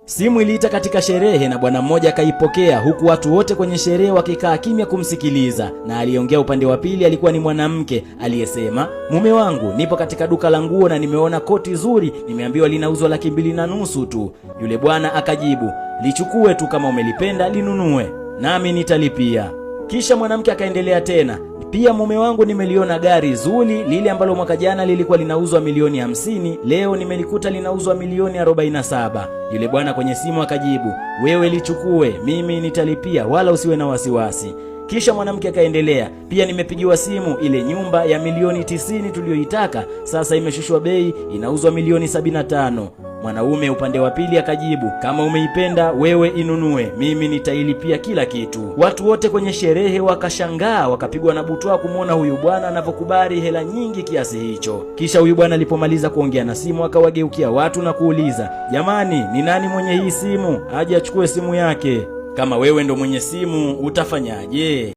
Simu iliita katika sherehe na bwana mmoja akaipokea, huku watu wote kwenye sherehe wakikaa kimya kumsikiliza, na aliyeongea upande wa pili alikuwa ni mwanamke aliyesema, mume wangu, nipo katika duka la nguo na nimeona koti zuri, nimeambiwa linauzwa 2.5 tu. Yule bwana akajibu, lichukue tu, kama umelipenda linunue, nami nitalipia. Kisha mwanamke akaendelea tena, pia mume wangu, nimeliona gari zuri, lile ambalo mwaka jana lilikuwa linauzwa 50,000, leo nimelikuta linauzwa 47,000. Yule bwana kwenye simu akajibu, wewe lichukue, mimi nitalipia, wala usiwe na wasiwasi. Kisha mwanamke akaendelea, pia nimepigiwa simu, ile nyumba ya 90,000,000 tuliyoitaka sasa imeshushwa bei, inauzwa 75,000,000. Mwanaume upande wa pili akajibu, kama umeipenda wewe inunue, mimi nitailipia kila kitu. Watu wote kwenye sherehe wakashangaa, wakapigwa na butwaa kumwona huyu bwana anavyokubali hela nyingi kiasi hicho. Kisha huyu bwana alipomaliza kuongea na simu akawageukia watu na kuuliza, jamani, ni nani mwenye hii simu? Aje achukue simu yake. Kama wewe ndo mwenye simu utafanyaje?